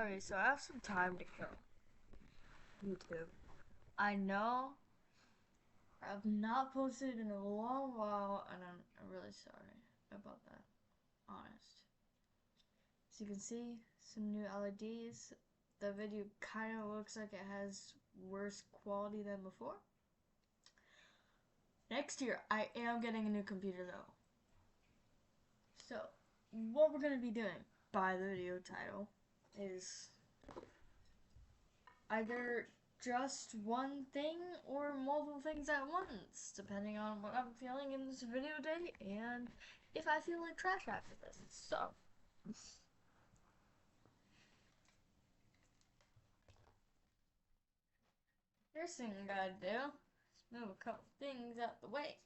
Alright, so I have some time to kill. YouTube. I know I've not posted in a long while, and I'm really sorry about that. Honest. As you can see, some new LEDs. The video kind of looks like it has worse quality than before. Next year, I am getting a new computer though. So, what we're going to be doing by the video title is either just one thing or multiple things at once, depending on what I'm feeling in this video day and if I feel like trash after this. So, first thing I gotta do is move a couple things out the way.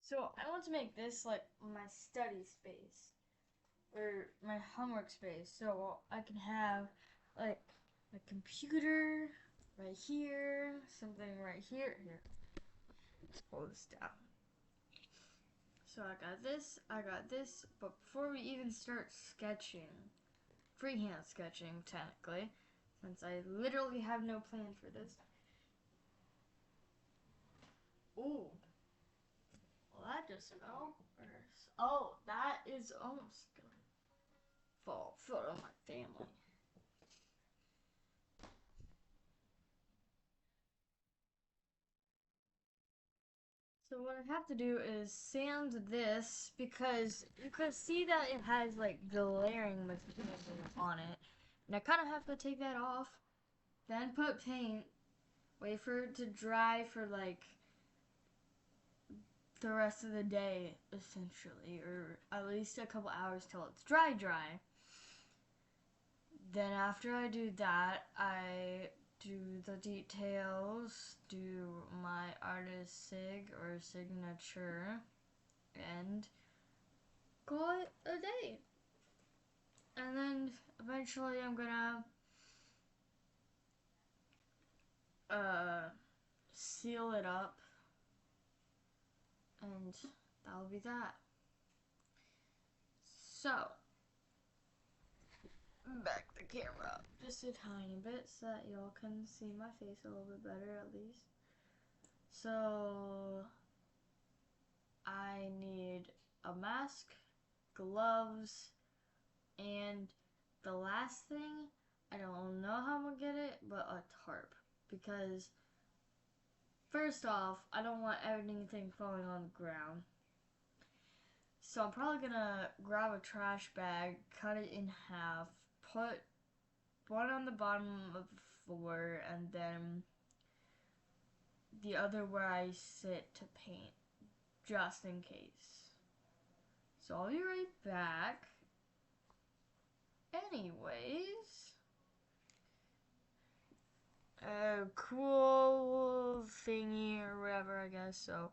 So, I want to make this like my study space or my homework space so I can have like a computer right here, something right here. Here, let's pull this down. So I got this, but before we even start sketching, freehand sketching technically, since I literally have no plan for this. Ooh, well that just fell. Oh, that is almost gonna fall photo of my family. So what I have to do is sand this because you can see that it has like glaring material on it. And I kind of have to take that off, then put paint, wait for it to dry for like the rest of the day essentially, or at least a couple hours till it's dry. Then after I do that, I do the details, do my artist sig or signature, and call it a day. And then eventually I'm gonna seal it up, and that'll be that. So, back the camera up just a tiny bit so that y'all can see my face a little bit better at least. So, I need a mask, gloves, and the last thing, I don't know how I'm gonna get it, but a tarp. Because, first off, I don't want anything falling on the ground. So I'm probably gonna grab a trash bag, cut it in half, put one on the bottom of the floor, and then the other where I sit to paint, just in case. So I'll be right back. Anyways, a cool thingy or whatever, I guess. So,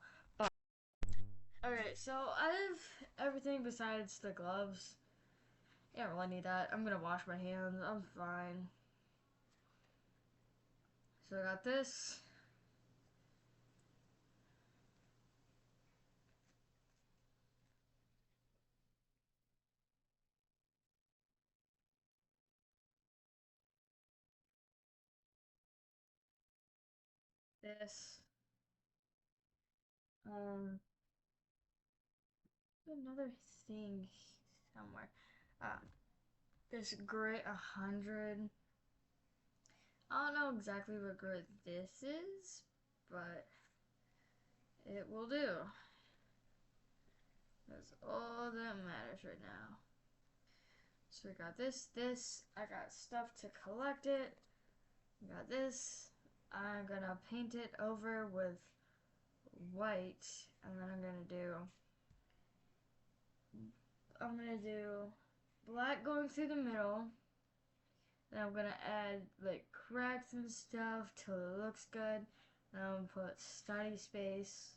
okay, so I have everything besides the gloves. I don't really need that. I'm gonna wash my hands. I'm fine. So I got this. This. Um, another thing somewhere. Uh, this grit 100. I don't know exactly what grit this is, but it will do. That's all that matters right now. So we got this. I got stuff to collect it. We got this. I'm gonna paint it over with white, and then I'm gonna do black going through the middle. Then I'm gonna add like cracks and stuff till it looks good. Then I'm gonna put study space,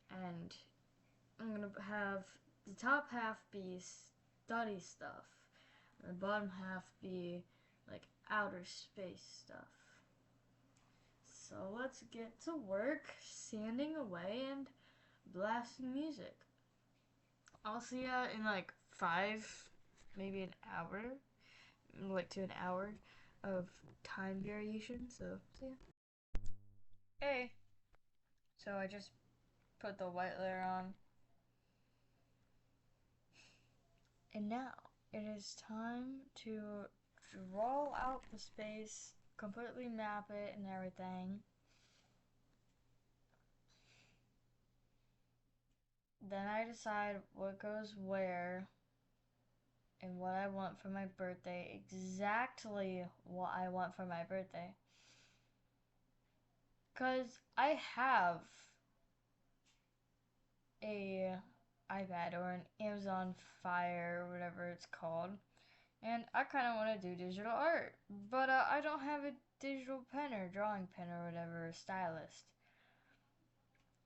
and I'm gonna have the top half be study stuff, and the bottom half be like outer space stuff. So let's get to work sanding away, and blasting music. I'll see ya in like 5, maybe an hour, like to an hour of time variation. So, see ya. Hey, so I just put the white layer on. And now it is time to draw out the space, completely map it and everything. Then I decide what goes where and what I want for my birthday, exactly what I want for my birthday. Because I have a iPad or an Amazon Fire or whatever it's called, and I kind of want to do digital art, but I don't have a digital pen or drawing pen or whatever stylist.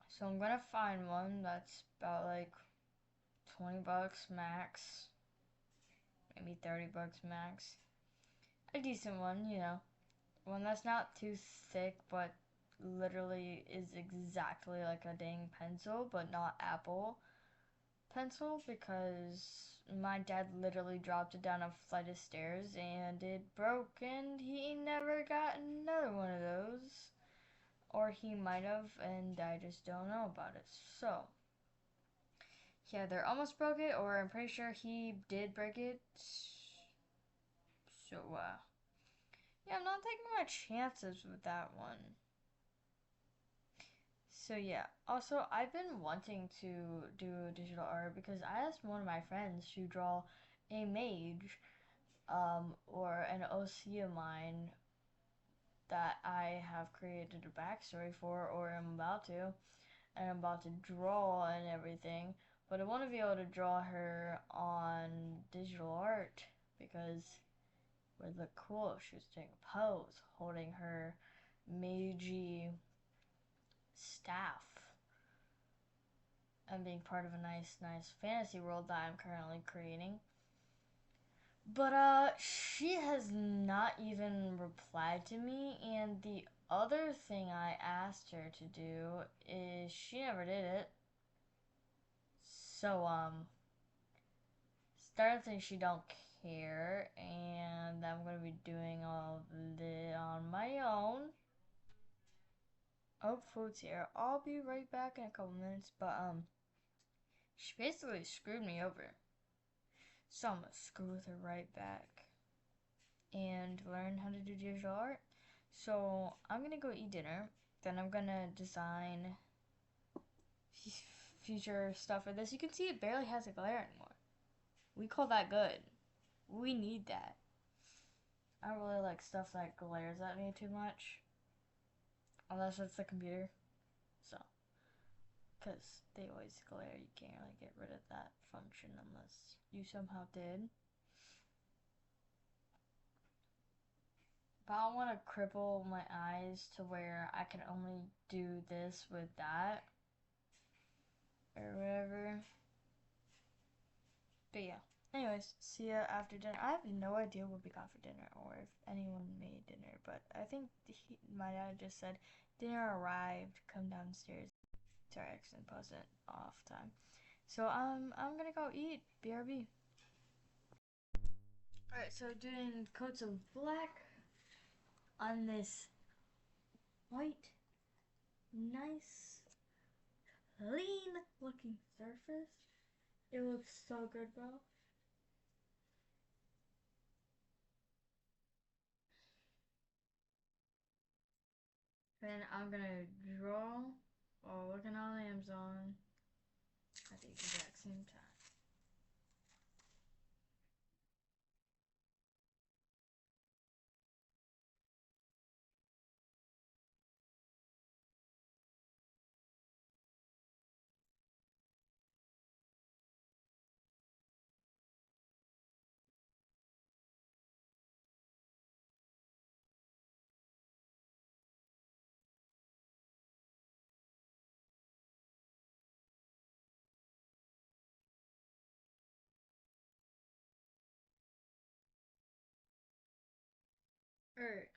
So I'm gonna find one that's about like 20 bucks max, maybe 30 bucks max. A decent one, you know. One that's not too thick, but literally is exactly like a dang pencil, but not Apple pencil, because my dad literally dropped it down a flight of stairs and it broke, and he never got another one of those. Or he might have, and I just don't know about it. So, he either almost broke it, or I'm pretty sure he did break it. So, yeah, I'm not taking my chances with that one. So yeah, also I've been wanting to do digital art because I asked one of my friends to draw a mage, or an OC of mine that I have created a backstory for, or am about to, and I'm about to draw and everything. But I want to be able to draw her on digital art because it would look cool if she was doing a pose, holding her magey staff, and being part of a nice fantasy world that I'm currently creating. But she has not even replied to me, and the other thing I asked her to do is she never did it. So starting to think she don't care, and I'm gonna be doing all of it on my own. Oh, food's here. I'll be right back in a couple minutes, but she basically screwed me over. So I'm gonna screw with her right back and learn how to do digital art. So I'm gonna go eat dinner. Then I'm gonna design future stuff for this. You can see it barely has a glare anymore. We call that good. We need that. I don't really like stuff that glares at me too much. Unless it's the computer. So, because they always glare, you can't really get rid of that function unless you somehow did. But I don't want to cripple my eyes to where I can only do this with that or whatever. But yeah. Anyways, see ya after dinner. I have no idea what we got for dinner or if anyone made dinner, but I think my dad just said dinner arrived. Come downstairs. Sorry, I accidentally paused it off time. So I'm gonna go eat. BRB. Alright, so doing coats of black on this white, nice, clean looking surface. It looks so good, bro. Then I'm gonna draw while looking on Amazon at the exact same time. Alright,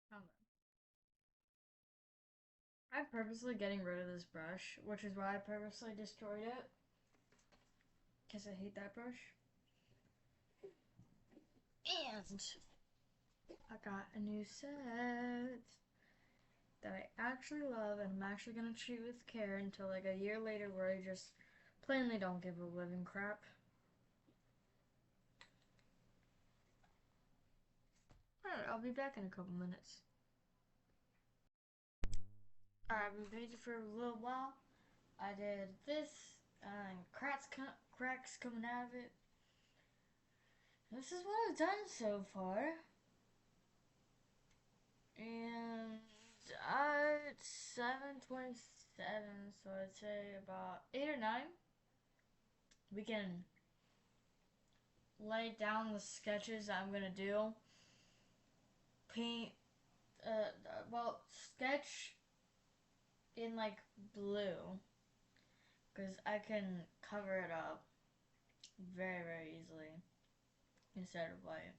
hold on. I'm purposely getting rid of this brush, which is why I purposely destroyed it. Because I hate that brush. And I got a new set that I actually love, and I'm actually going to treat with care until like a year later where I just plainly don't give a living crap. Alright, I'll be back in a couple minutes. Alright, I've been painting for a little while. I did this, and cracks coming out of it. This is what I've done so far. And it's 7:27, so I'd say about 8 or 9. We can lay down the sketches I'm gonna do. Paint, sketch in like blue, because I can cover it up very, very easily instead of white.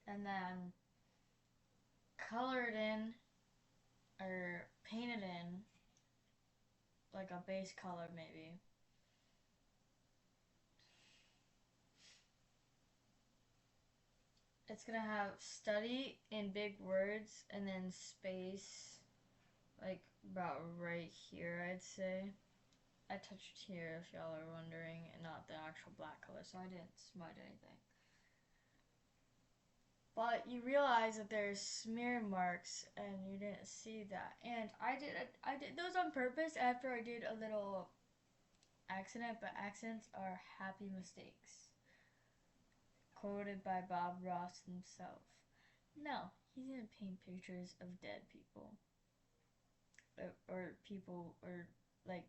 And then color it in, or paint it in, like a base color maybe. It's gonna have study in big words and then space, like about right here, I'd say. I touched here if y'all are wondering, and not the actual black color, so I didn't smudge anything. But you realize that there's smear marks, and you didn't see that. And I did those on purpose after I did a little accident, but accidents are happy mistakes. Quoted by Bob Ross himself. No, he didn't paint pictures of dead people. Or people, or like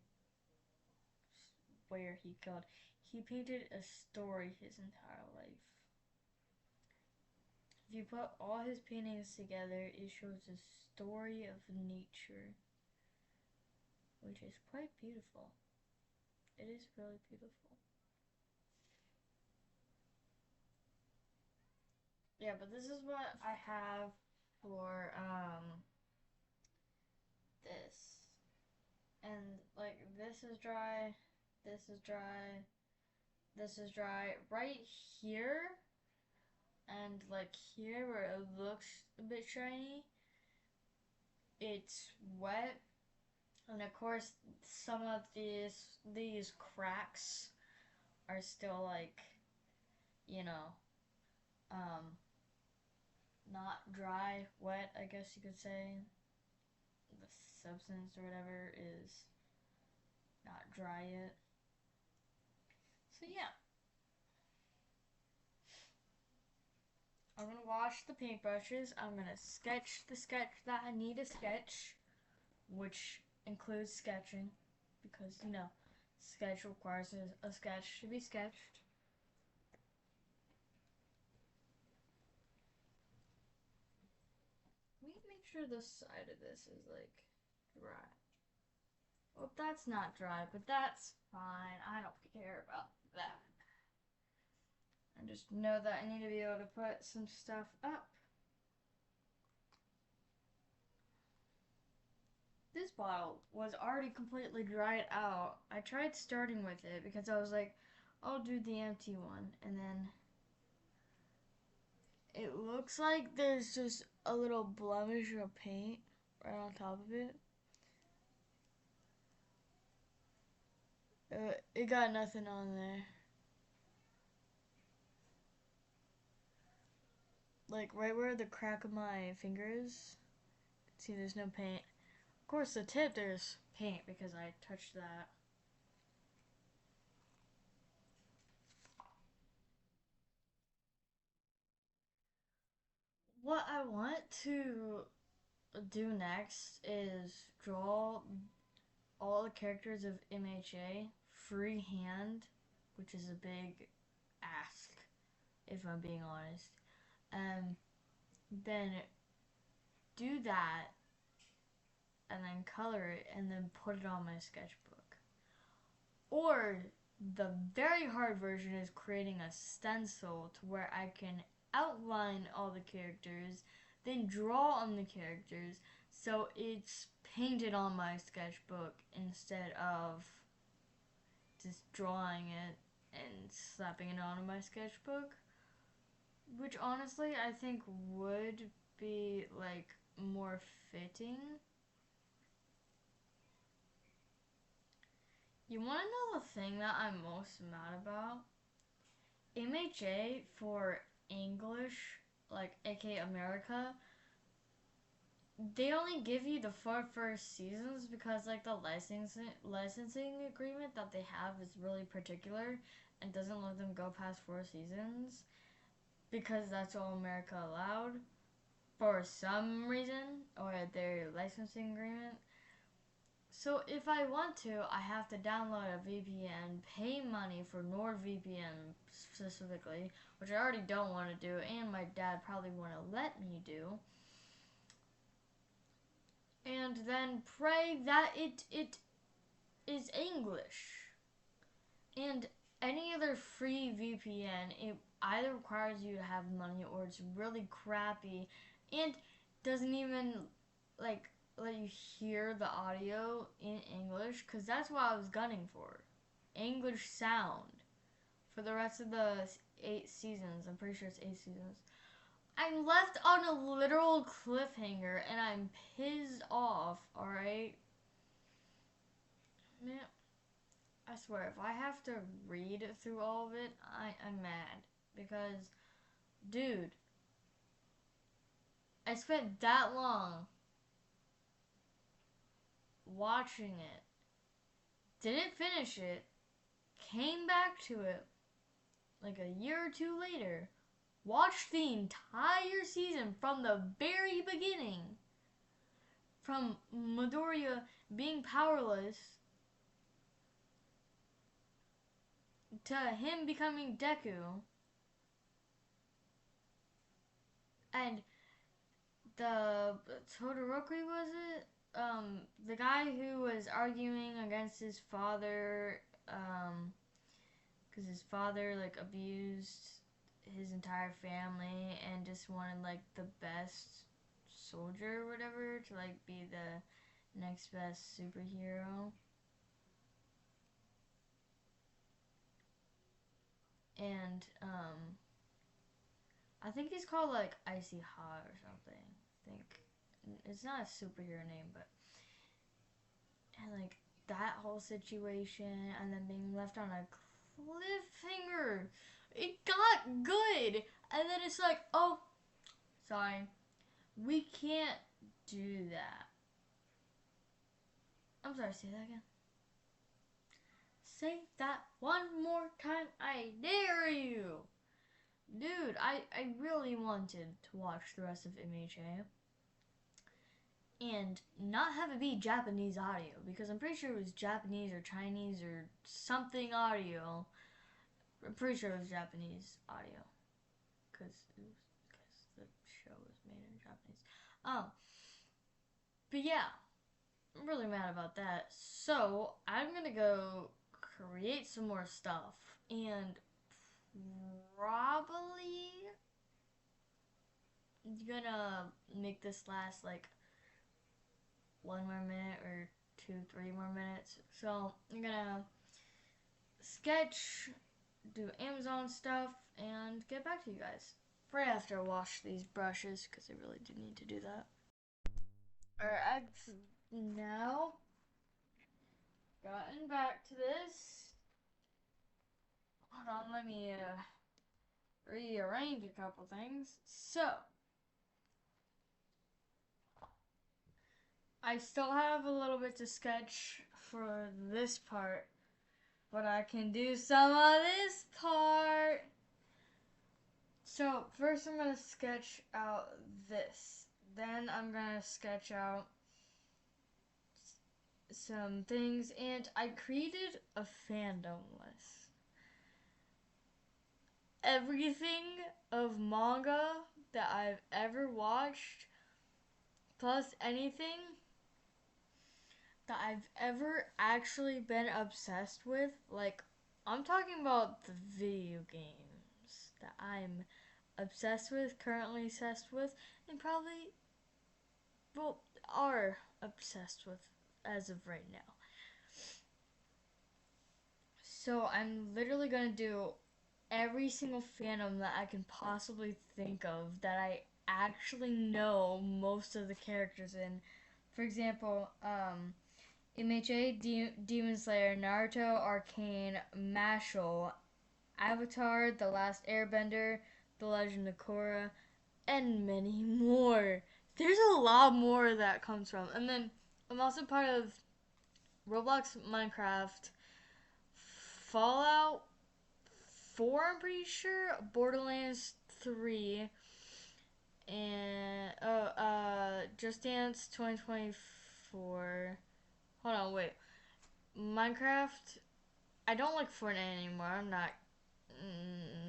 where he killed. He painted a story his entire life. If you put all his paintings together, it shows a story of nature, which is quite beautiful. It is really beautiful. Yeah, but this is what I have for this. And like this is dry, this is dry, this is dry. Right here and like here where it looks a bit shiny, it's wet. And of course some of these cracks are still like, you know, um not dry, wet, I guess you could say. The substance or whatever is not dry yet. So yeah. I'm gonna wash the paintbrushes. I'm gonna sketch the sketch that I need to sketch, which includes sketching, because you know, sketch requires a sketch to be sketched. Let me make sure the side of this is like dry. Well, that's not dry, but that's fine. I don't care about that. I just know that I need to be able to put some stuff up. This bottle was already completely dried out. I tried starting with it because I was like, I'll do the empty one. And then it looks like there's just a little blemish of paint right on top of it. It got nothing on there. Like right where the crack of my finger is. See, there's no paint. Of course, the tip, there's paint because I touched that. What I want to do next is draw all the characters of MHA freehand, which is a big ask, if I'm being honest. Then do that, and then color it, and then put it on my sketchbook. Or the very hard version is creating a stencil to where I can outline all the characters, then draw on the characters, so it's paint it on my sketchbook instead of just drawing it and slapping it onto my sketchbook. Which honestly I think would be like more fitting. You wanna know the thing that I'm most mad about? MHA for English, like aka America, they only give you the 4 first seasons because like the licensing agreement that they have is really particular and doesn't let them go past 4 seasons because that's all America allowed for some reason, or their licensing agreement. So if I want to, I have to download a VPN, pay money for NordVPN specifically, which I already don't want to do, and my dad probably won't let me do. And then pray that it is English. And any other free VPN, it either requires you to have money or it's really crappy and doesn't even like let you hear the audio in English, because that's what I was gunning for. English sound for the rest of the 8 seasons. I'm pretty sure it's 8 seasons. I'm left on a literal cliffhanger and I'm pissed off, alright? Man, I swear, if I have to read through all of it, I'm mad. Because, dude, I spent that long watching it, didn't finish it, came back to it like a year or two later, watched the entire season from the very beginning, from Midoriya being powerless to him becoming Deku, and the Todoroki, was it? The guy who was arguing against his father, because his father like abused his entire family and just wanted like the best soldier or whatever to like be the next best superhero. And I think he's called like Icy Hot or something. I think it's not a superhero name, but and like that whole situation, and then being left on a cliffhanger. It got good, and then it's like, oh, sorry, we can't do that. I'm sorry, say that again. Say that one more time, I dare you. Dude, I really wanted to watch the rest of MHA and not have it be Japanese audio, because I'm pretty sure it was Japanese or Chinese or something audio. I'm pretty sure it was Japanese audio because the show was made in Japanese. But yeah, I'm really mad about that. So I'm gonna go create some more stuff and probably gonna make this last like 1 more minute or 2, 3 more minutes. So I'm gonna sketch, do Amazon stuff, and get back to you guys right after I wash these brushes, because I really do need to do that. Alright, I've now gotten back to this. Hold on, let me rearrange a couple things. So, I still have a little bit to sketch for this part, but I can do some of this part. So first I'm going to sketch out this. Then I'm going to sketch out some things, and I created a fandom list. Everything of manga that I've ever watched, plus anything that I've ever actually been obsessed with. Like, I'm talking about the video games that I'm obsessed with, currently obsessed with, and probably, well, are obsessed with as of right now. So I'm literally gonna do every single fandom that I can possibly think of that I actually know most of the characters in. For example, MHA, Demon Slayer, Naruto, Arcane, Mashle, Avatar, The Last Airbender, The Legend of Korra, and many more. There's a lot more that comes from. And then I'm also part of Roblox, Minecraft, Fallout 4, I'm pretty sure, Borderlands 3, and Just Dance 2024. Hold on, wait. Minecraft. I don't like Fortnite anymore. I'm not.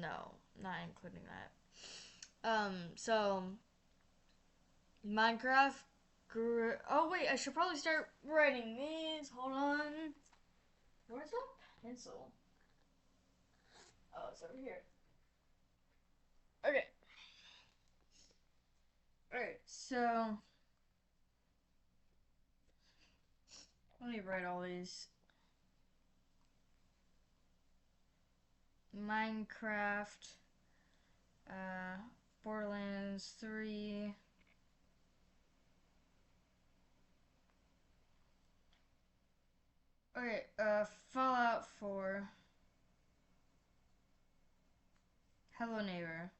No, not including that. So Minecraft. Oh wait, I should probably start writing these. Hold on. Where's my pencil? Oh, it's over here. Okay. Alright, so let me write all these. Minecraft, uh, Borderlands 3. Okay, Fallout 4. Hello Neighbor.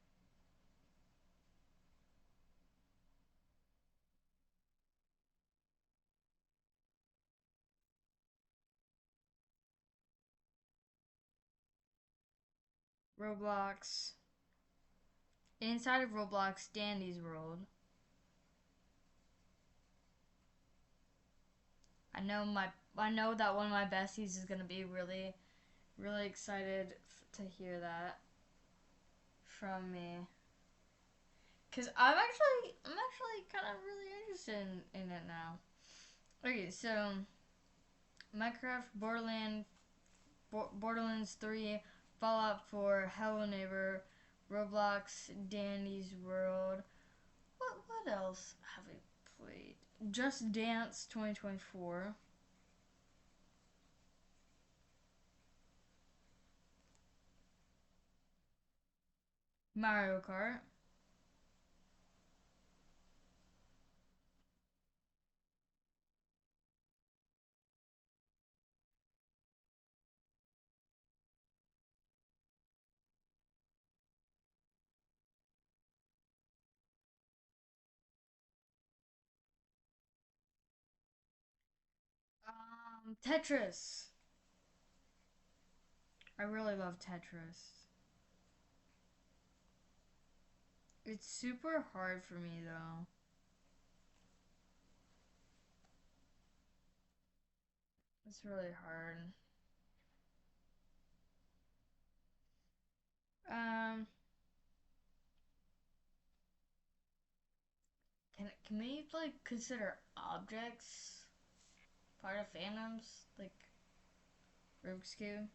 Roblox. Inside of Roblox, Dandy's World. I know that one of my besties is gonna be really, really excited to hear that from me. Cause I'm actually kind of really interested in it now. Okay, so Minecraft, Borderlands 3, Fallout 4, Hello Neighbor, Roblox, Dandy's World. What else have I played? Just Dance 2024. Mario Kart. Tetris. I really love Tetris. It's super hard for me though. It's really hard. Um, can we like consider objects part of fandoms like Rubik's Cube?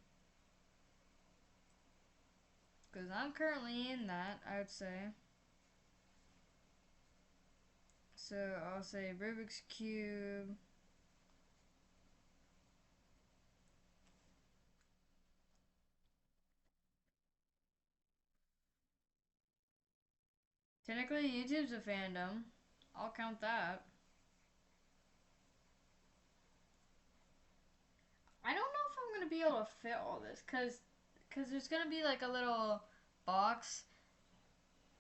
Because I'm currently in that, I would say. So I'll say Rubik's Cube. Technically, YouTube's a fandom. I'll count that. I don't know if I'm gonna be able to fit all this, cause there's gonna be like a little box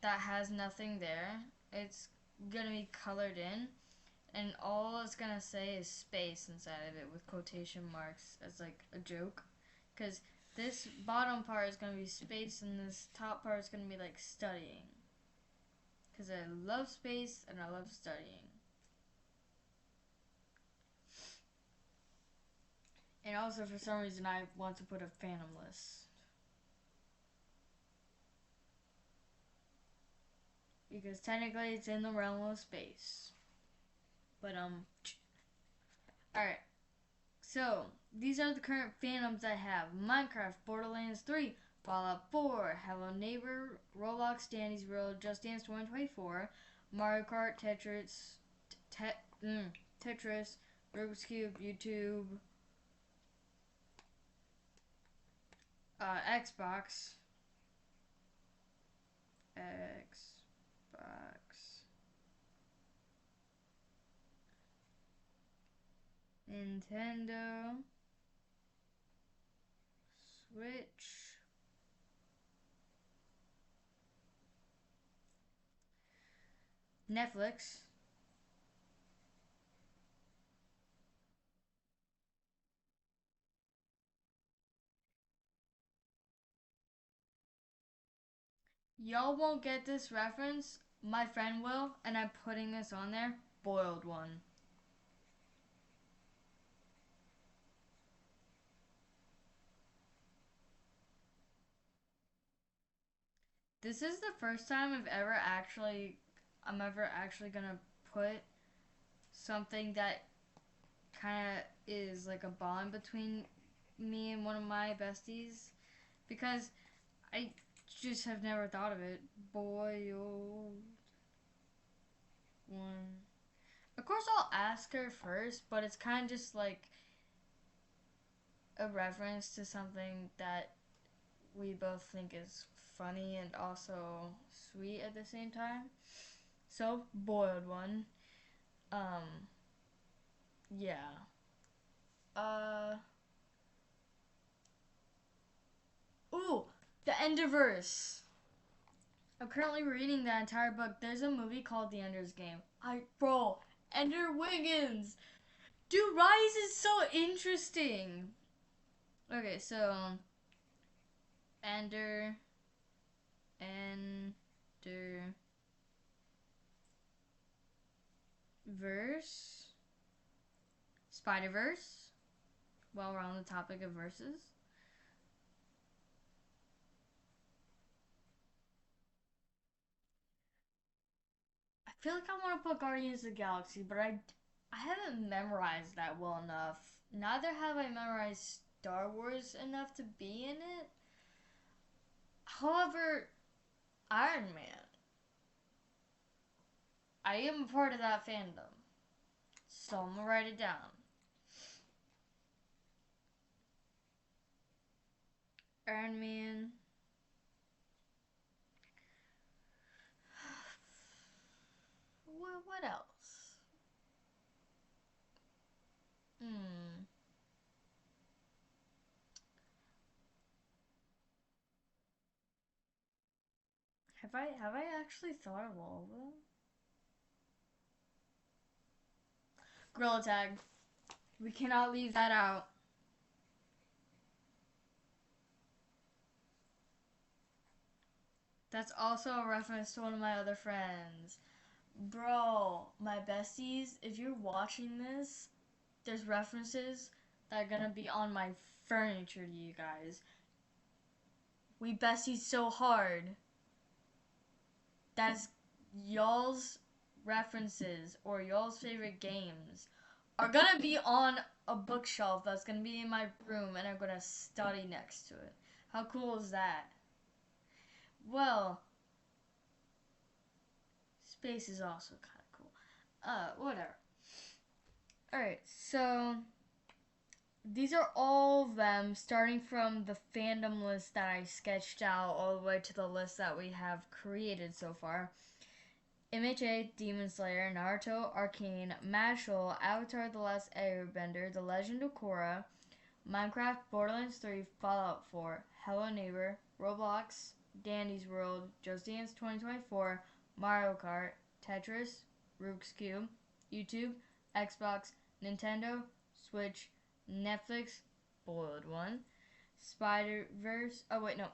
that has nothing there. It's gonna be colored in, and all it's gonna say is space inside of it with quotation marks as like a joke. Because this bottom part is gonna be space, and this top part is gonna be like studying. Because I love space and I love studying. And also, for some reason, I want to put a phantom list. Because technically, it's in the realm of space. But, alright. So, these are the current fandoms I have: Minecraft, Borderlands 3, Fallout 4, Hello Neighbor, Roblox, Danny's World, Just Dance 2024, Mario Kart, Tetris, Tetris, Rubik's Cube, YouTube, Xbox, Nintendo, Switch, Netflix, y'all won't get this reference. My friend will, and I'm putting this on there. Boiled one. This is the first time I'm ever actually gonna put something that kind of is like a bond between me and one of my besties, because I just have never thought of it. Boiled one. Of course, I'll ask her first, but it's kind of just like a reference to something that we both think is funny and also sweet at the same time. So, boiled one. Um, yeah. Uh, ooh, the Enderverse. I'm currently reading that entire book. There's a movie called The Ender's Game. Bro, Ender Wiggins. Dude, Rise is so interesting. Okay, so Ender, Verse, Spider-Verse. While we're on the topic of verses, I feel like I want to put Guardians of the Galaxy, but I haven't memorized that well enough. Neither have I memorized Star Wars enough to be in it. However, Iron Man, I am a part of that fandom, so I'm gonna write it down. Iron Man. What else? Hmm. Have I actually thought of all of them? Gorilla Tag. We cannot leave that out. That's also a reference to one of my other friends. Bro, my besties, if you're watching this, there's references that are gonna be on my furniture to you guys. We besties so hard. That's y'all's references or y'all's favorite games are gonna be on a bookshelf that's gonna be in my room and I'm gonna study next to it. How cool is that? Well, space is also kind of cool. Whatever. Alright, so these are all of them starting from the fandom list that I sketched out all the way to the list that we have created so far. MHA, Demon Slayer, Naruto, Arcane, Mashle, Avatar The Last Airbender, The Legend of Korra, Minecraft, Borderlands 3, Fallout 4, Hello Neighbor, Roblox, Dandy's World, Just Dance 2024, Mario Kart, Tetris, Rubik's Cube, YouTube, Xbox, Nintendo, Switch, Netflix, Boiled One, Spider-Verse, oh wait, no,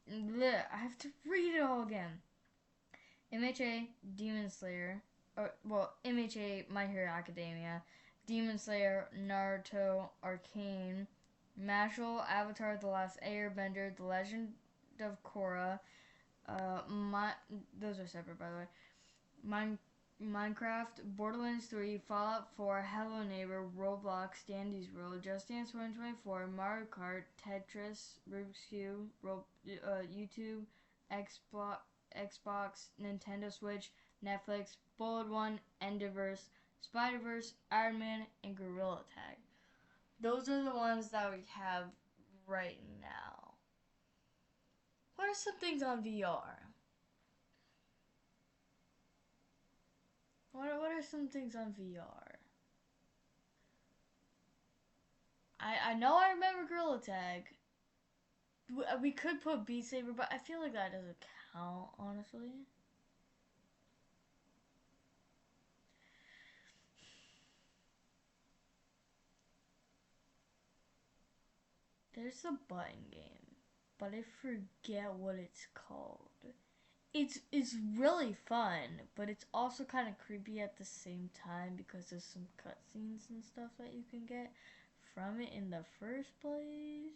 I have to read it all again. MHA, Demon Slayer, MHA, My Hero Academia, Demon Slayer, Naruto, Arcane, Mashle, Avatar, The Last Airbender, The Legend of Korra, those are separate by the way, Minecraft, Borderlands 3, Fallout 4, Hello Neighbor, Roblox, Dandy's World, Just Dance 2024, Mario Kart, Tetris, Rubik's Cube, YouTube, Xbox, Nintendo Switch, Netflix, Boiled One, Enderverse, Spider-Verse, Iron Man, and Gorilla Tag. Those are the ones that we have right now. What are some things on VR? What are some things on VR? I know I remember Gorilla Tag. We could put Beat Saber, but I feel like that doesn't count, honestly. There's a button game, but I forget what it's called. It's really fun, but it's also kind of creepy at the same time because there's some cutscenes and stuff that you can get from it in the first place.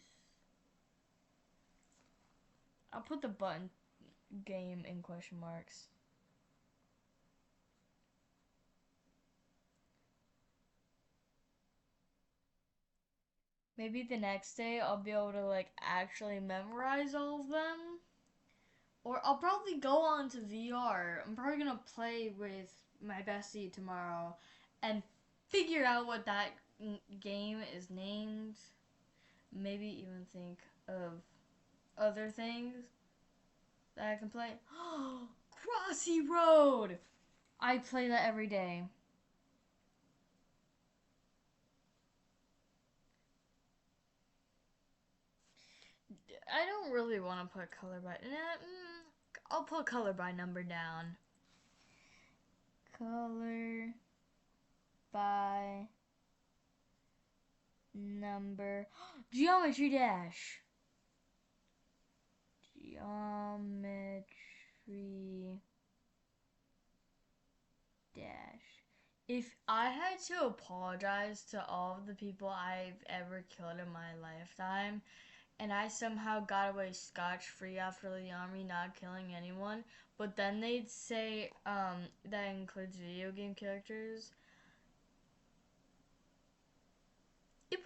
I'll put the button game in question marks. Maybe the next day I'll be able to like actually memorize all of them. Or I'll probably go on to VR. I'm probably gonna play with my bestie tomorrow and figure out what that game is named. Maybe even think of other things that I can play. Crossy Road! I play that every day. I don't really want to put color by. I'll put color by number down. Color by number. Geometry Dash. Geometry Dash. If I had to apologize to all of the people I've ever killed in my lifetime, and I somehow got away scotch-free after the army not killing anyone, but then they'd say that includes video game characters, it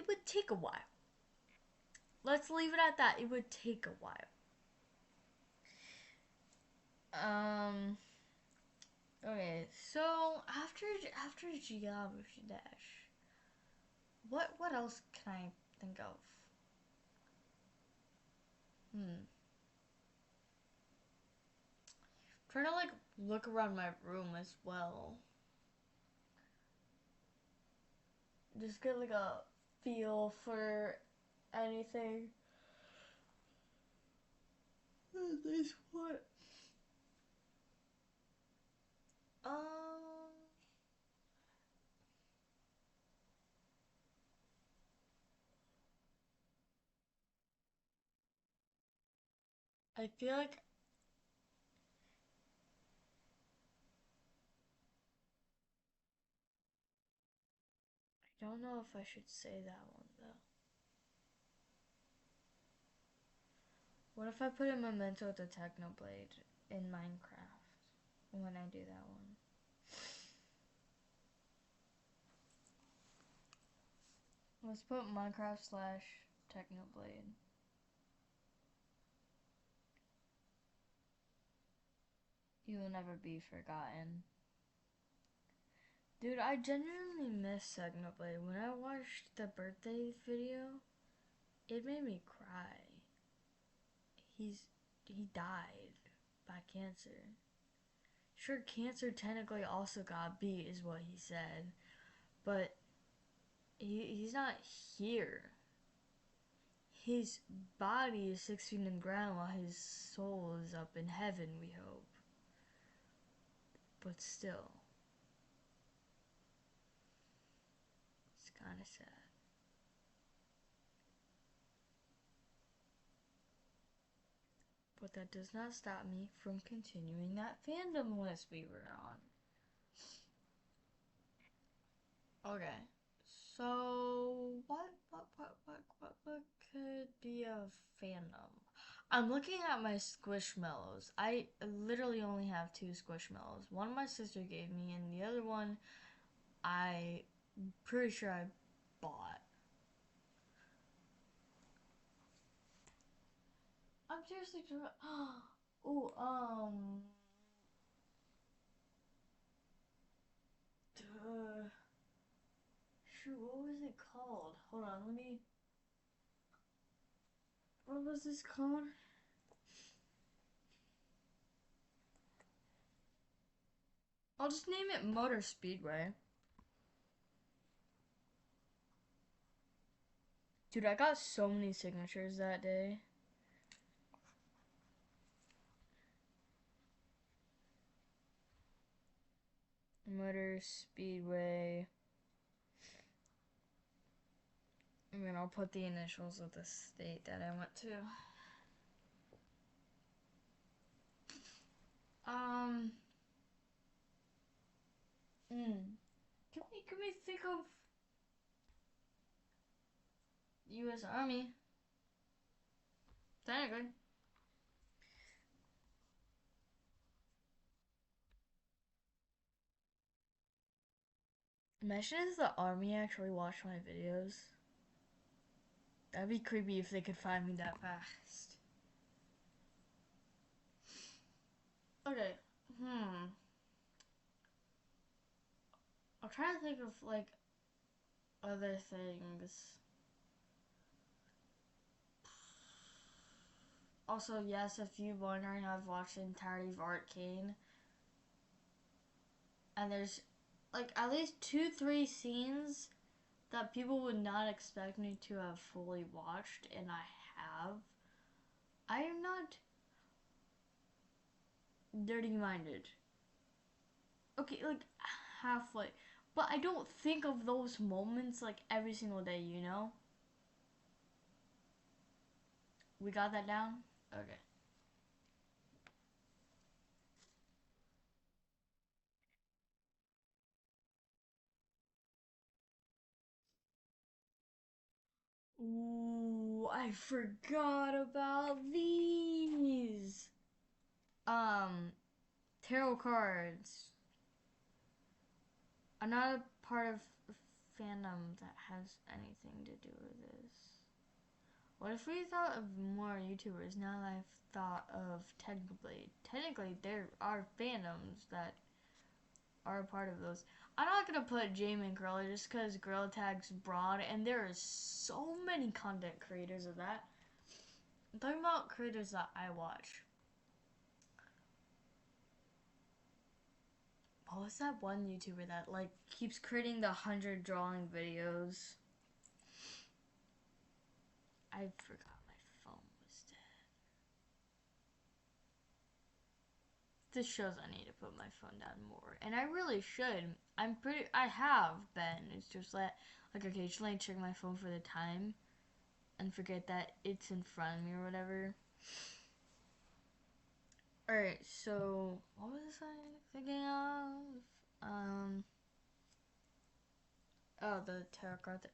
would take a while. Let's leave it at that. It would take a while. Okay, so after Geometry Dash, what else can I think of? Trying to like look around my room as well. Just get like a feel for anything. This what? Um, I feel like I don't know if I should say that one though. What if I put a Memento to Technoblade in Minecraft when I do that one? Let's put Minecraft slash Technoblade. You will never be forgotten. Dude, I genuinely miss Technoblade. When I watched the birthday video, it made me cry. He died by cancer. Sure, cancer technically also got beat, is what he said, but he's not here. His body is 6 feet in the ground while his soul is up in heaven, we hope. But still, it's kind of sad. But that does not stop me from continuing that fandom list we were on. Okay, so what could be a fandom? I'm looking at my Squishmallows. I literally only have 2 Squishmallows. One my sister gave me, and the other one I'm pretty sure I bought. I'm seriously trying. Oh, Shoot, what was it called? Hold on, let me. What was this called? I'll just name it Motor Speedway. Dude, I got so many signatures that day. Motor Speedway. And then I'll put the initials of the state that I went to. Can we think of U.S. Army? Technically. Imagine if the Army actually watched my videos. That'd be creepy if they could find me that fast. Okay. I'll try to think of like other things. Also, yes, if you're wondering, I've watched the entirety of Arcane. And there's like at least 2-3 scenes that people would not expect me to have fully watched, and I have. I am not dirty-minded. Okay, like halfway. But I don't think of those moments like every single day, you know? We got that down? Okay. Ooh, I forgot about these. Tarot cards. I'm not a part of fandom that has anything to do with this. What if we thought of more YouTubers now that I've thought of Technoblade? Technically, there are fandoms that are a part of those. I'm not gonna put Jamin Gorilla just because Gorilla Tag's broad, and there are so many content creators of that. I'm talking about creators that I watch. What was that one YouTuber that like keeps creating the 100 drawing videos? I forgot my phone was dead. This shows I need to put my phone down more, and I really should. I have been. It's just that like occasionally I check my phone for the time and forget that it's in front of me or whatever. Alright, so what was I thinking of? Oh, the tarot card.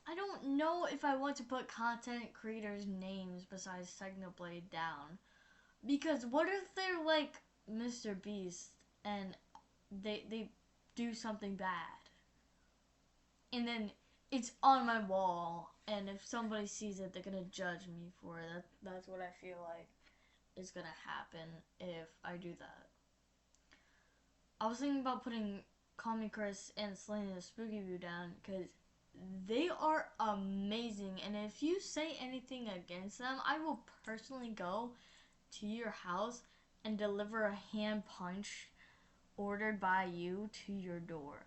I don't know if I want to put content creators' names besides Technoblade down. Because what if they're like Mr. Beast and they do something bad? And then it's on my wall, and if somebody sees it, they're gonna judge me for it. That's what I feel like is gonna happen if I do that. I was thinking about putting Call Me Chris and Selena the Spooky View down because they are amazing, and if you say anything against them, I will personally go to your house and deliver a hand punch ordered by you to your door.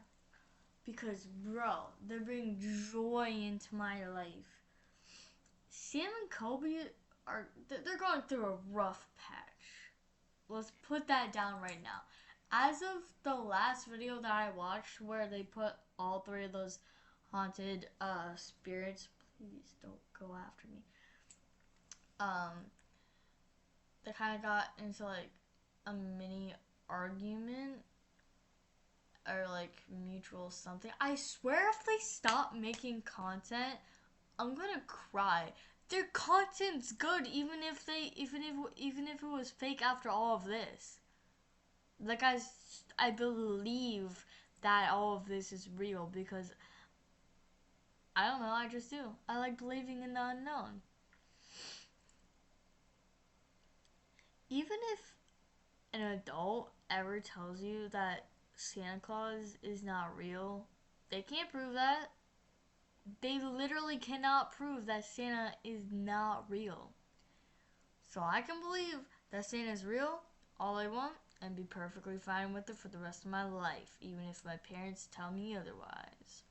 Because, bro, they bring joy into my life. Sam and Kobe they're going through a rough patch. Let's put that down right now. As of the last video that I watched where they put all 3 of those haunted spirits, please don't go after me. They kind of got into like a mini argument or like mutual something. I swear if they stop making content, I'm gonna cry. Their content's good even if it was fake after all of this. Like I believe that all of this is real because I don't know, I just do. I like believing in the unknown. even if an adult ever tells you that Santa Claus is not real, they can't prove that. They literally cannot prove that Santa is not real. So I can believe that Santa is real all I want and be perfectly fine with it for the rest of my life, even if my parents tell me otherwise.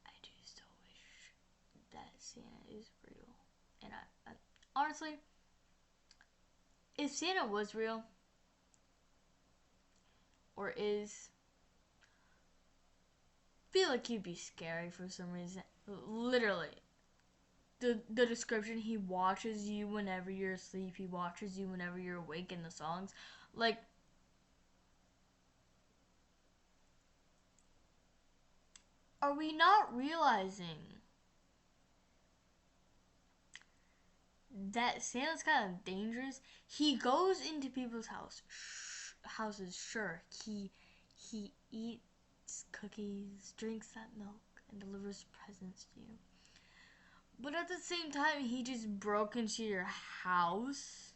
I do still wish that Santa is real. And I honestly, if Santa was real, or is, feel like he'd be scary for some reason. Literally, the description, he watches you whenever you're asleep, he watches you whenever you're awake in the songs. Like, are we not realizing that Santa's kind of dangerous? He goes into people's houses. Sure, he eats cookies, drinks that milk, and delivers presents to you. But at the same time, he just broke into your house.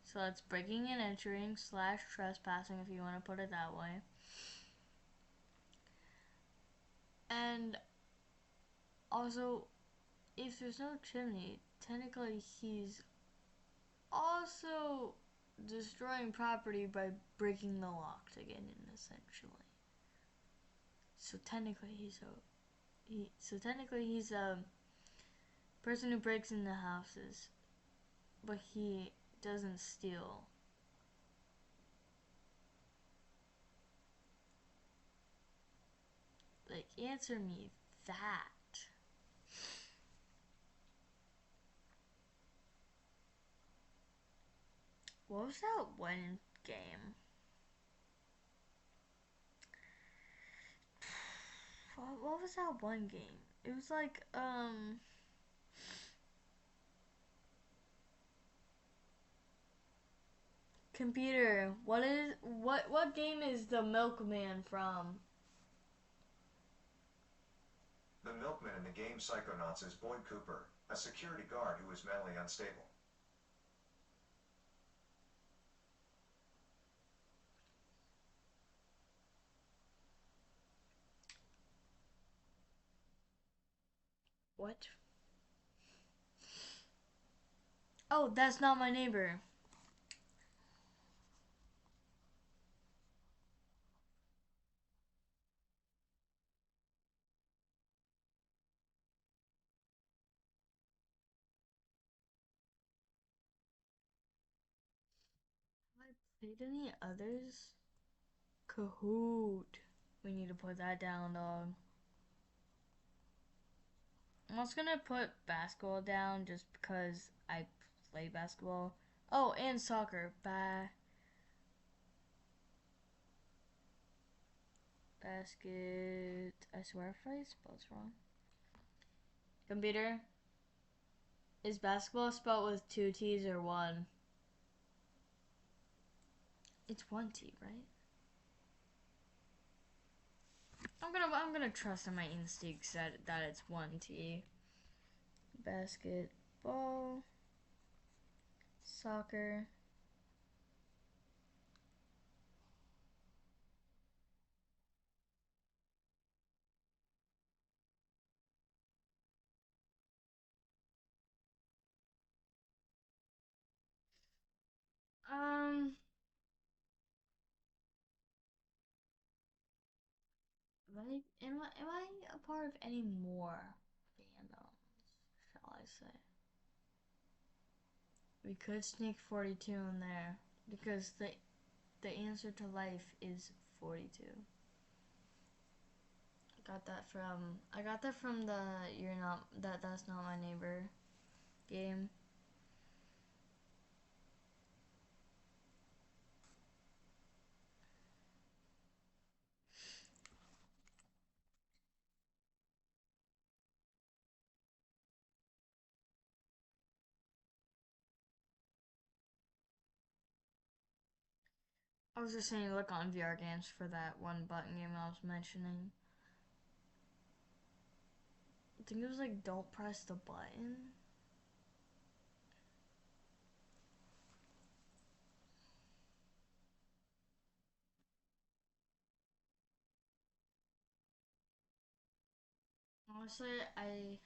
So that's breaking and entering slash trespassing, if you want to put it that way. And also, if there's no chimney, technically he's also destroying property by breaking the lock to get in, essentially. So technically he's a person who breaks into houses, but he doesn't steal. Like, answer me that. What was that one game? What was that one game? It was like, computer. What game is the Milkman from? The milkman in the game Psychonauts is Boyd Cooper, a security guard who is mentally unstable. What? Oh, That's Not My Neighbor. Have I played any others? Kahoot. We need to put that down, dog. I'm also gonna put basketball down just because I play basketball. Oh, and soccer. Basket. I swear if I spelled wrong. Computer. Is basketball spelled with two T's or one? It's one T, right? I'm gonna trust in my instincts that it's one T. Basketball, soccer. Um, am I a part of any more fandoms? Shall I say? We could sneak 42 in there because the answer to life is 42. I got that from the You're Not That's Not My Neighbor game. I was just saying, look on VR games for that one button game I was mentioning. I think it was like, don't press the button. Honestly, I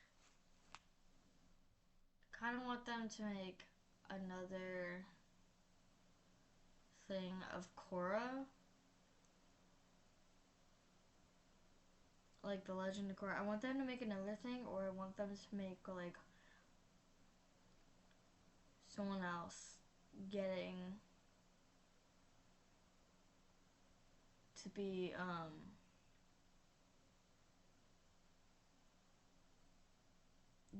kind of want them to make another thing of Korra, like the Legend of Korra. I want them to make another thing, or I want them to make like someone else getting to be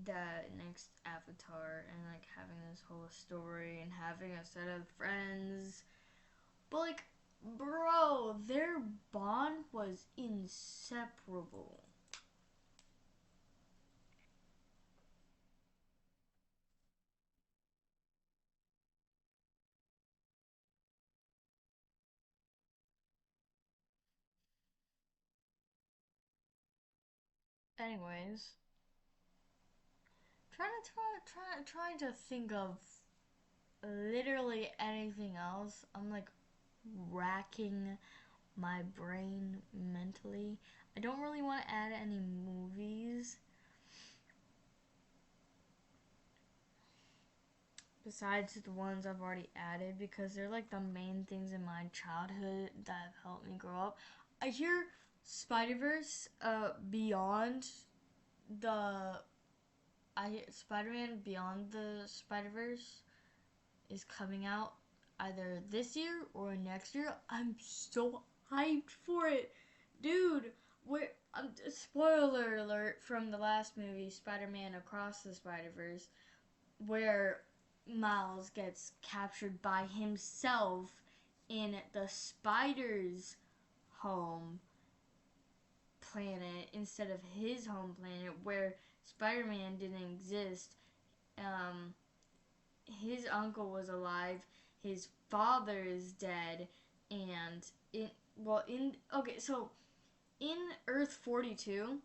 that next Avatar, and like having this whole story and having a set of friends. But like, bro, their bond was inseparable. Anyways, trying to think of literally anything else. I'm like racking my brain mentally. I don't really want to add any movies besides the ones I've already added because they're like the main things in my childhood that have helped me grow up. I hear Spider-Verse Beyond the Spider-Man Beyond the Spider-Verse is coming out either this year or next year. I'm so hyped for it. Dude, where spoiler alert from the last movie, Spider-Man Across the Spider-Verse, where Miles gets captured by himself in the spider's home planet instead of his home planet where Spider-Man didn't exist. His uncle was alive, his father is dead, and in Earth 42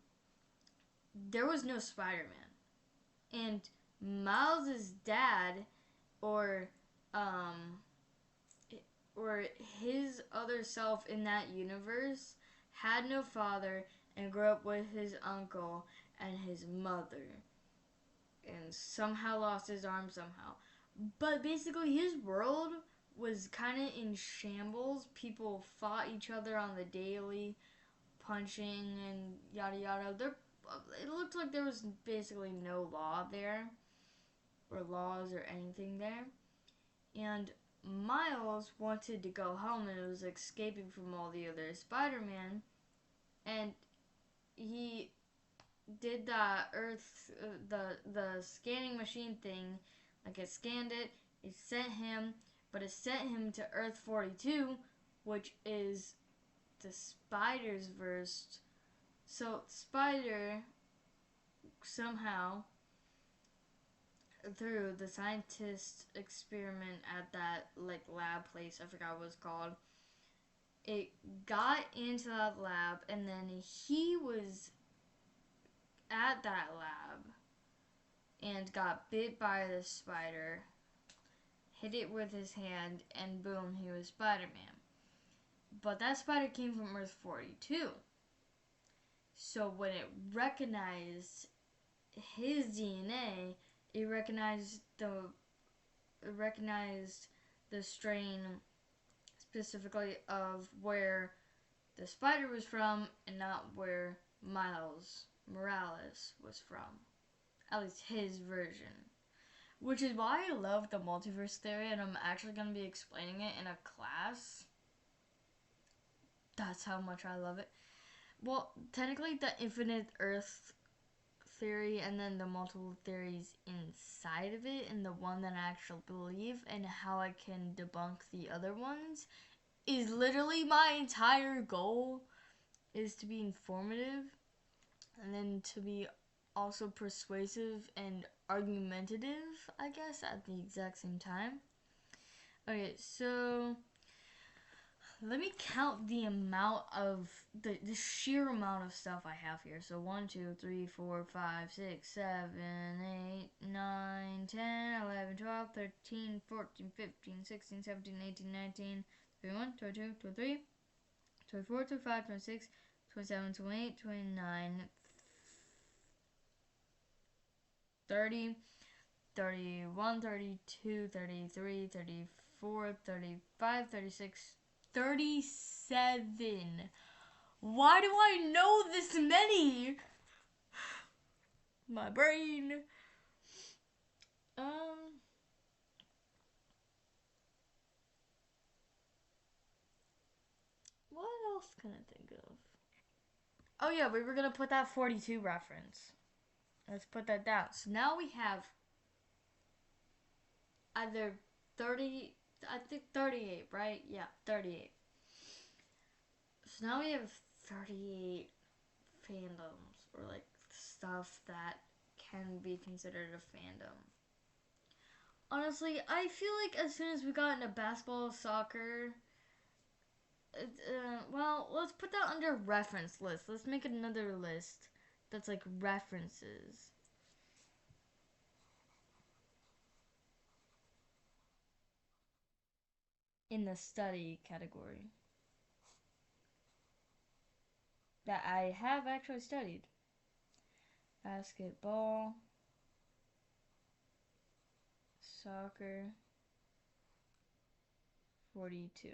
there was no Spider-Man, and Miles' dad or um or his other self in that universe had no father and grew up with his uncle and his mother and somehow lost his arm somehow. But basically his world was kind of in shambles. People fought each other on the daily, punching and yada yada. It looked like there was basically no law there, or laws or anything there. And Miles wanted to go home and was escaping from all the other Spider-Man. And he did the Earth, the scanning machine thing. Like it scanned it, it sent him, but it sent him to Earth 42, which is the Spider's verse. So Spider somehow through the scientist experiment at that like lab place, I forgot what it's called, it got into that lab and then he was at that lab and got bit by the spider, hit it with his hand, and boom, he was Spider-Man. But that spider came from Earth 42. So when it recognized his DNA, it recognized the strain specifically of where the spider was from and not where Miles Morales was from. At least his version. Which is why I love the multiverse theory, and I'm actually going to be explaining it in a class. That's how much I love it. Well, technically the infinite Earth theory and then the multiple theories inside of it and the one that I actually believe and how I can debunk the other ones is literally my entire goal, is to be informative and then to be also persuasive and argumentative, I guess, at the exact same time. Okay, so let me count the amount of the sheer amount of stuff I have here. So 1, 2, 3, 4, 5, 6, 7, 8, 9, 10, 11, 12, 13, 14, 15, 16, 17, 18, 19, 21, 22, 23, 24, 25, 26, 27, 28, 29, 30, 31, 32, 33, 34, 35, 36, 37. Why do I know this many? My brain. What else can I think of? Oh yeah, we were gonna put that 42 reference. Let's put that down. So now we have either 30, I think 38, right? Yeah, 38. So now we have 38 fandoms, or like stuff that can be considered a fandom. Honestly, I feel like as soon as we got into basketball, soccer, well, let's put that under reference list. Let's make another list that's like references. In the study category that I have actually studied. Basketball, soccer, 42.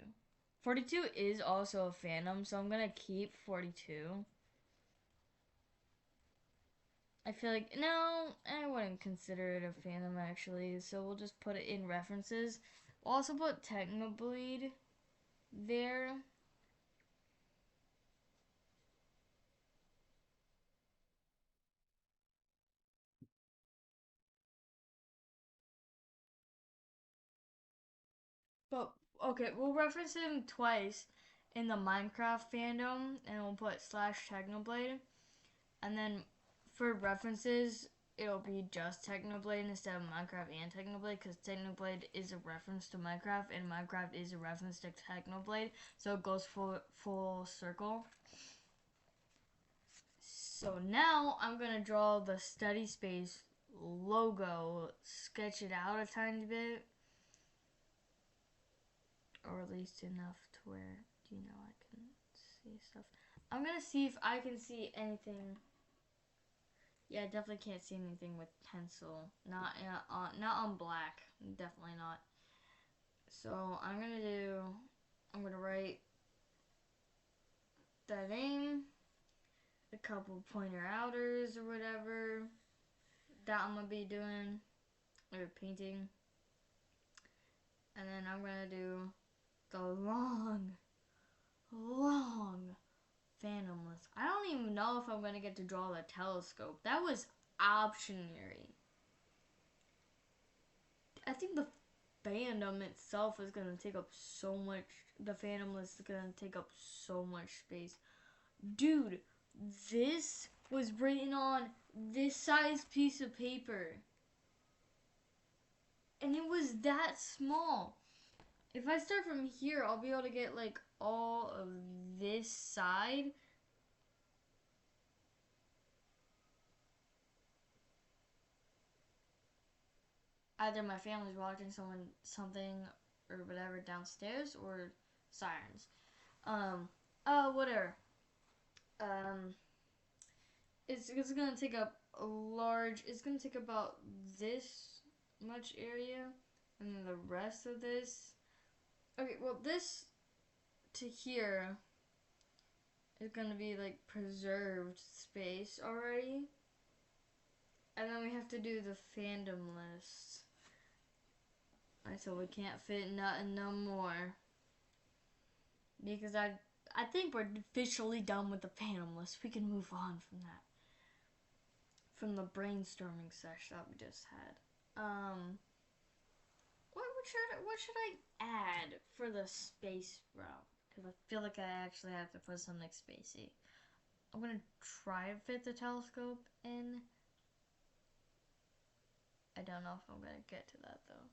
42 is also a fandom, so I'm gonna keep 42. I feel like, no, I wouldn't consider it a fandom actually, so we'll just put it in references. We'll also put Technobleed there. But, okay, we'll reference him twice in the Minecraft fandom, and we'll put slash Technoblade. And then for references, it'll be just Technoblade instead of Minecraft and Technoblade, because Technoblade is a reference to Minecraft, and Minecraft is a reference to Technoblade, so it goes full circle. So now I'm going to draw the study space logo, sketch it out a tiny bit, or at least enough to where, I can see stuff. I'm going to see if I can see anything. Yeah, I definitely can't see anything with pencil. Not on black. Definitely not. So I'm gonna write the name, a couple pointer outers or whatever that I'm gonna be doing or painting, and then I'm gonna do the long fandom list. I don't even know if I'm gonna get to draw the telescope. That was optionary. I think the fandom itself is gonna take up so much. The fandom list is gonna take up so much space. Dude, this was written on this size piece of paper. And it was that small. If I start from here, I'll be able to get like all of this side. Either my family's watching something or whatever downstairs, or sirens. Whatever. It's gonna take up a large. It's gonna take about this much area, and then the rest of this. Okay, well this to here is gonna be like preserved space already, and then we have to do the fandom list. Alright, so we can't fit nothing no more, because I think we're officially done with the fandom list. We can move on from that. From the brainstorming session that we just had. What should I add for the space route? Because I feel like I actually have to put something spacey. I'm gonna try to fit the telescope in. I don't know if I'm gonna get to that though.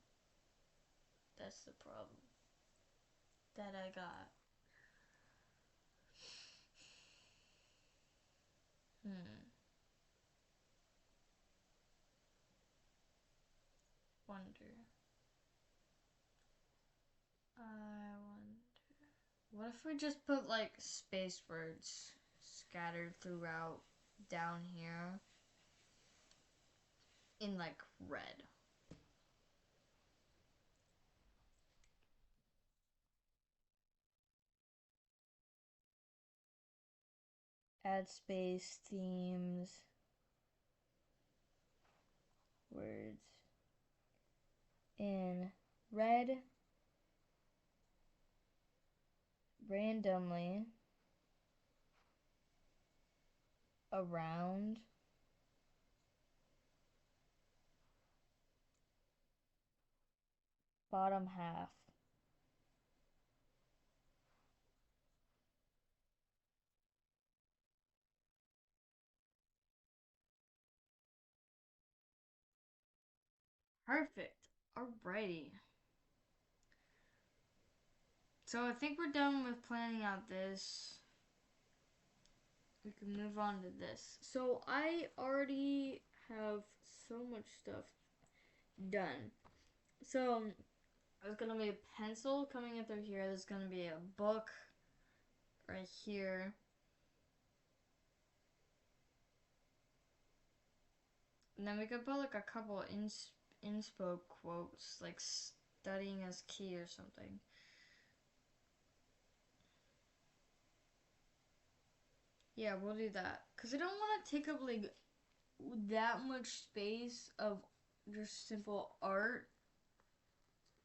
That's the problem that I got. Wonder. I wonder. What if we just put like space words scattered throughout down here? in like red. Add space, themes, words in red, randomly, around, bottom half. Perfect. Alrighty. So I think we're done with planning out this. We can move on to this. So I already have so much stuff done. So there's gonna be a pencil coming in through here. There's gonna be a book right here. And then we could put like a couple inspo quotes, like studying as key or something. Yeah, we'll do that. Because I don't want to take up like that much space of just simple art.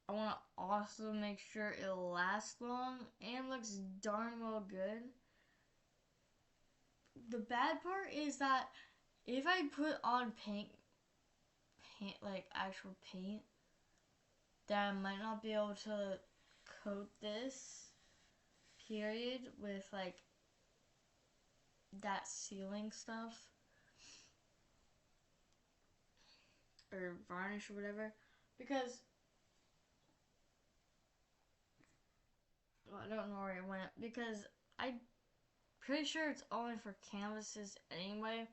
I want to also make sure it lasts long and looks darn well good. The bad part is that if I put on paint like actual paint, then I might not be able to coat this period with like that ceiling stuff or varnish or whatever, because well, I don't know where it went, because I'm pretty sure it's only for canvases anyway.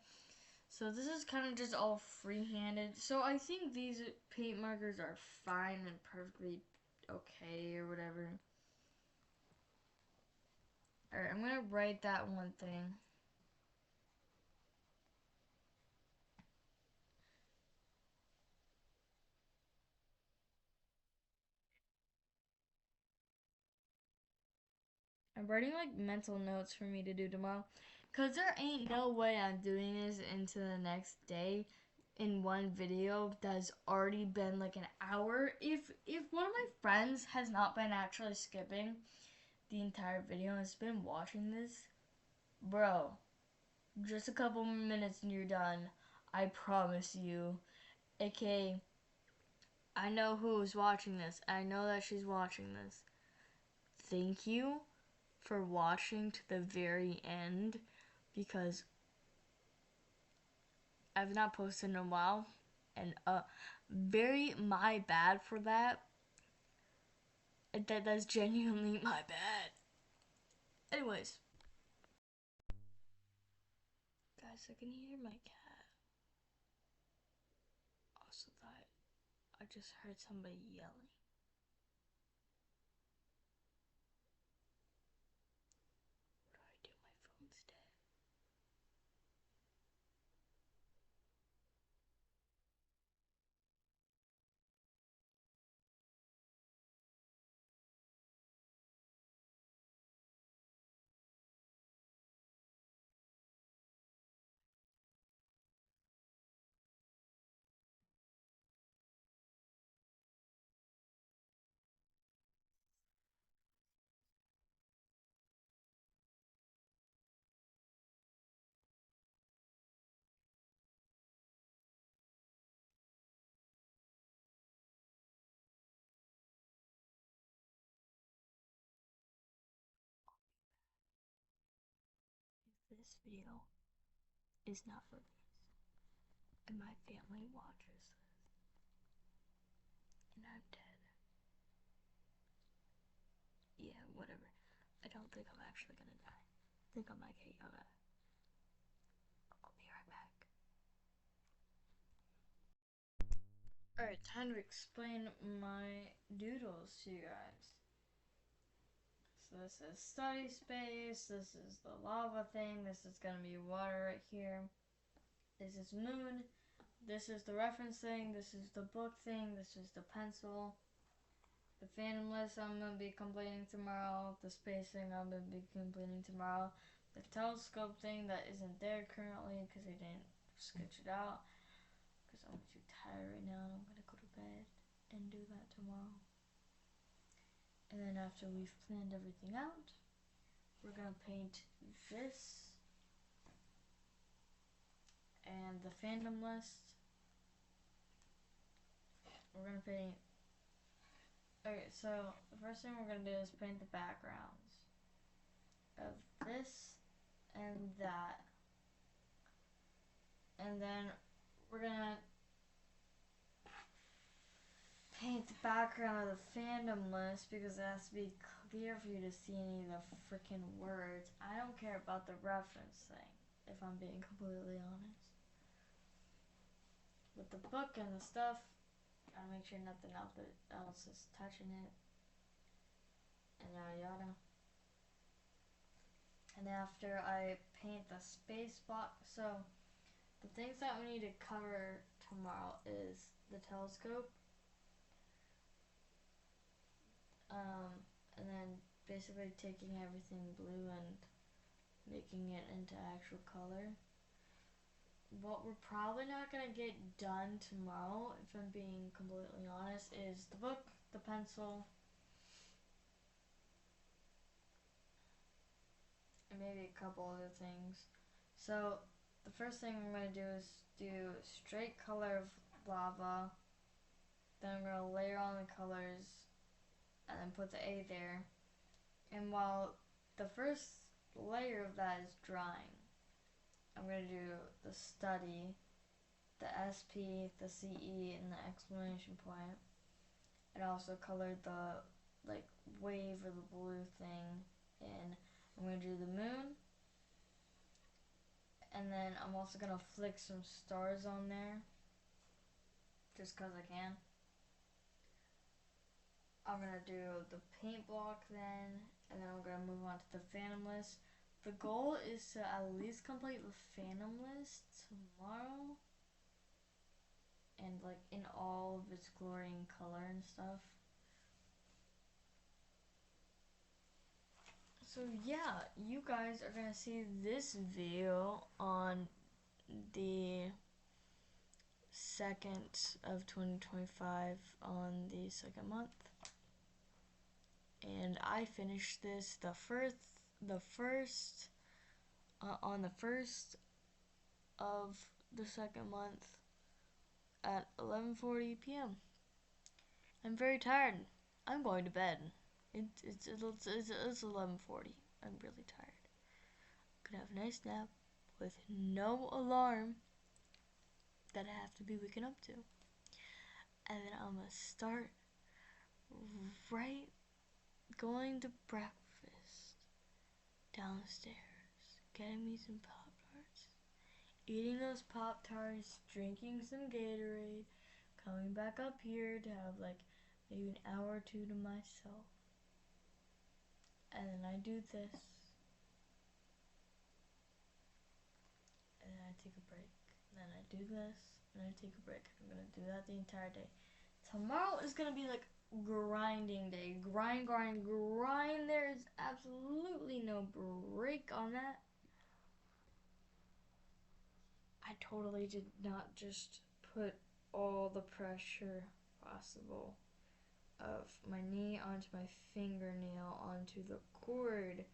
So this is kind of just all free-handed. So I think these paint markers are fine and perfectly okay or whatever. Alright, I'm gonna write that one thing. I'm writing like mental notes for me to do tomorrow. Cause there ain't no way I'm doing this into the next day in one video that's already been like an hour. If one of my friends has not been actually skipping the entire video and has been watching this, bro, just a couple minutes and you're done. I promise you. AKA, I know who's watching this. I know that she's watching this. Thank you for watching to the very end, because I've not posted in a while, and very my bad for that. That's genuinely my bad. Anyways, guys, I can hear my cat. Also thought I just heard somebody yelling. What do I do? My phone's dead. If this video is not released and my family watches this and I'm dead, yeah, whatever. I don't think I'm actually gonna die. I think I might get yelled at. I'll be right back. Alright, time to explain my doodles to you guys. So this is study space, this is the lava thing, this is gonna be water right here. This is moon, this is the reference thing, this is the book thing, this is the pencil. The Phantom List I'm going to be completing tomorrow. The space thing I'm going to be completing tomorrow. The telescope thing that isn't there currently because I didn't sketch it out. Because I'm too tired right now and I'm going to go to bed and do that tomorrow. And then after we've planned everything out, we're going to paint this and the Phantom List. We're going to paint... Okay, so the first thing we're going to do is paint the backgrounds of this and that. And then we're going to paint the background of the Phantom List because it has to be clear for you to see any of the freaking words. I don't care about the reference thing, if I'm being completely honest. With the book and the stuff, gotta make sure nothing else is touching it, and yada yada. And after I paint the space box, so the things that we need to cover tomorrow is the telescope, and then basically taking everything blue and making it into actual color. What we're probably not going to get done tomorrow, if I'm being completely honest, is the book, the pencil, and maybe a couple other things. So the first thing I'm going to do is do straight color of lava. Then I'm going to layer on the colors and then put the A there. And while the first layer of that is drying, I'm going to do the study, the SP, the CE, and the exclamation point. And also color the wave or the blue thing in. I'm going to do the moon. And then I'm also going to flick some stars on there. Just because I can. I'm going to do the paint block then. And then I'm going to move on to the Phantom List. The goal is to at least complete the Phantom List tomorrow. And in all of its glory and color and stuff. So yeah, you guys are gonna see this video on the 2nd of 2025 on the second month. And I finished this on the 1st of the second month at 11:40 p.m. I'm very tired. I'm going to bed. It's 11:40. I'm really tired. I'm gonna have a nice nap with no alarm that I have to be waking up to. And then I'm gonna start right going to breakfast downstairs, getting me some Pop-Tarts, eating those Pop-Tarts, drinking some Gatorade, coming back up here to have maybe an hour or two to myself. And then I do this. And then I take a break. And then I do this. And I take a break. I'm going to do that the entire day. Tomorrow is going to be grinding day. Grind. There is absolutely no break on that. I totally did not just put all the pressure possible of my knee onto my fingernail onto the cord,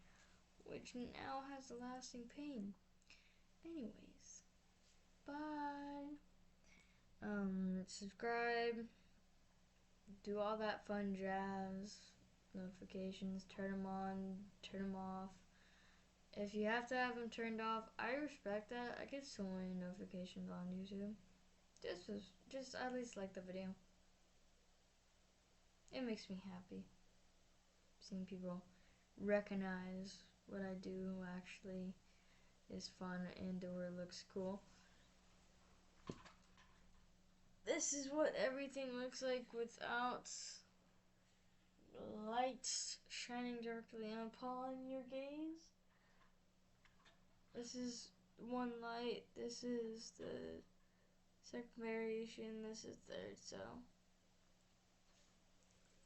which now has a lasting pain. Anyways, bye. Subscribe, do all that fun jazz, notifications, turn them on, turn them off. If you have to have them turned off, I respect that. I get so many notifications on YouTube. Just at least like the video. It makes me happy. Seeing people recognize what I do actually is fun and or looks cool. This is what everything looks like without lights shining directly upon your gaze. This is one light. This is the second variation, this is third, so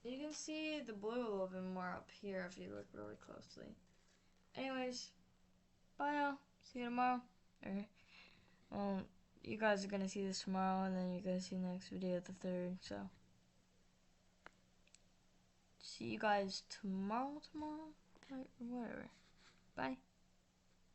you can see the blue a little bit more up here if you look really closely. Anyways, bye now. See you tomorrow. Okay. You guys are gonna see this tomorrow, and then you're gonna see the next video of the third, so see you guys tomorrow, or whatever. Bye.